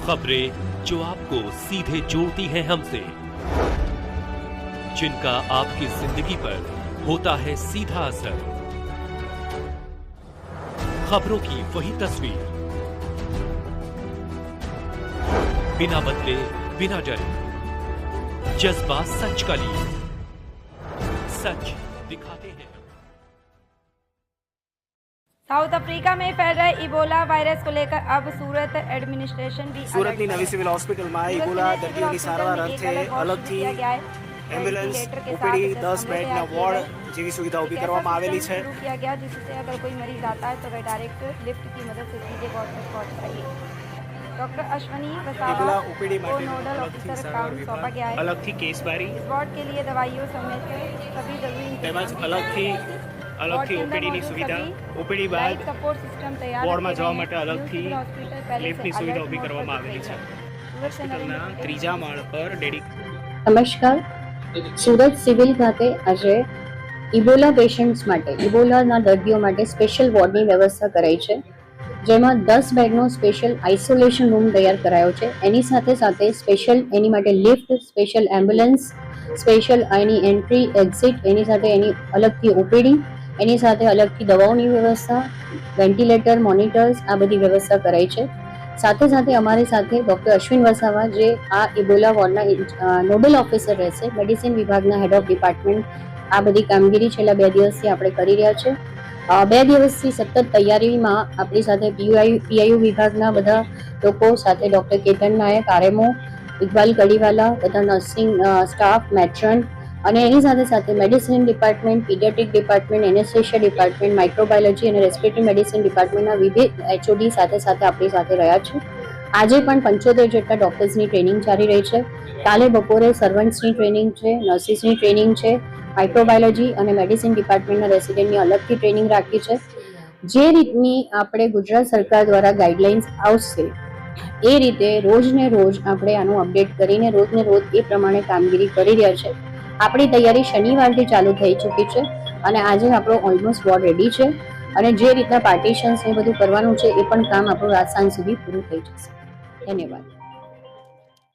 खबरें जो आपको सीधे जोड़ती हैं हमसे, जिनका आपकी जिंदगी पर होता है सीधा असर। खबरों की वही तस्वीर, बिना बदले बिना डरे, जज्बा सच का लिए, सच दिखाते हैं। साउथ अफ्रीका में फैल रहे इबोला वायरस को लेकर अब सूरत एडमिनिस्ट्रेशन भी સુરતની નવી સિવિલ હોસ્પિટલમાં ઇબોલા દર્દીઓની સારવાર અર્થે અલગથી એમ્બ્યુલન્સ ઓપીડી 10 બેડના વોર્ડ જેવી સુવિધા ઊભી કરવામાં આવેલી છે। किया गया जिससे अगर कोई मरीज आता है तो वह डायरेक्ट लिफ्ट की मदद से सीधे वार्ड तक पहुंच पाएगी। Doctor Ashwani Vasava Ebola OPD को માટે नोडल અલગથી ऑफिसर સારવાર काम सौंपा गया વિભાગ है। અલગથી કેસ બારી इस वार्ड के लिए दवाइयों समेत सभी जरूरी તેમજ અલગથી ઓપીડીની સુવિધા ઓપીડી બાદ सपोर्ट सिस्टम तैयार વોર્ડમાં रखे જવા गए માટે हैं। અલગથી हॉस्पिटल લિફ્ટની સુવિધા ઊભી કરવામાં આવેલી છે। હોસ્પિટલના ત્રીજા માળ પર નમસ્કાર, સુરત સિવિલ ખાતે આજે ઇબોલા પેશન્ટ્સ માટે, ઇબોલાના દર્દીઓ માટે સ્પેશિયલ વોર્ડની વ્યવસ્થા કરાઈ છે, જેમાં 10 બેડનો સ્પેશિયલ આઇસોલેશન રૂમ તૈયાર કરાયો છે। એની સાથે સાથે સ્પેશિયલ એની માટે લિફ્ટ, સ્પેશિયલ એમ્બ્યુલન્સ, સ્પેશિયલ એની એન્ટ્રી એક્ઝિટ, એની સાથે એની અલગથી ઓપીડી, એની સાથે અલગથી દવાઓની વ્યવસ્થા, વેન્ટિલેટર, મોનિટર્સ, આ બધી વ્યવસ્થા કરાઈ છે। સાથે સાથે અમારી સાથે ડૉક્ટર અશ્વિન વસાવા, જે આ ઇબોલા વોર્ડના નોડલ ઓફિસર રહેશે, મેડિસિન વિભાગના હેડ ઓફ ડિપાર્ટમેન્ટ, આ બધી કામગીરી છેલ્લા 2 દિવસથી આપણે કરી રહ્યા છે। 2 દિવસથી સતત તૈયારીમાં આપણી સાથે પીઆઈયુ વિભાગના બધા લોકો સાથે ડૉક્ટર કેતન નાયક, આરએમઓ, ઇકબાલ કડીવાલા, બધા નર્સિંગ સ્ટાફ, મેટ્રન અને એની સાથે સાથે medicine department, paediatric department, anaesthesia department, microbiology અને રેસ્પિરેટરી મેડિસિન ડિપાર્ટમેન્ટના વિવિધ એચઓડી સાથે સાથે આપણી સાથે રહ્યા છે। આજે પણ 75 જેટલા ડૉક્ટર્સની ટ્રેનિંગ ચાલી રહી છે। કાલે બપોરે સર્વન્ટ્સની ટ્રેનિંગ છે, નર્સિસની ટ્રેનિંગ છે, માઇક્રોબાયોલોજી અને મેડિસિન ડિપાર્ટમેન્ટના રેસિડેન્ટની અલગથી ટ્રેનિંગ રાખી છે। જે રીતની આપણે ગુજરાત સરકાર દ્વારા ગાઈડલાઇન્સ આવશે એ રીતે રોજને રોજ આપણે આનું અપડેટ કરીને રોજને રોજ એ પ્રમાણે કામગીરી કરી રહ્યા છે। આપણી તૈયારી શનિવારથી ચાલુ થઈ ચૂકી છે અને આજે આપણો ઓલમોસ્ટ વોર્ડ રેડી છે અને જે રીતના પાર્ટીશન્સ એ બધું કરવાનું છે એ પણ કામ આપણું રાત સાંજ સુધી પૂરું થઈ જશે। ધન્યવાદ।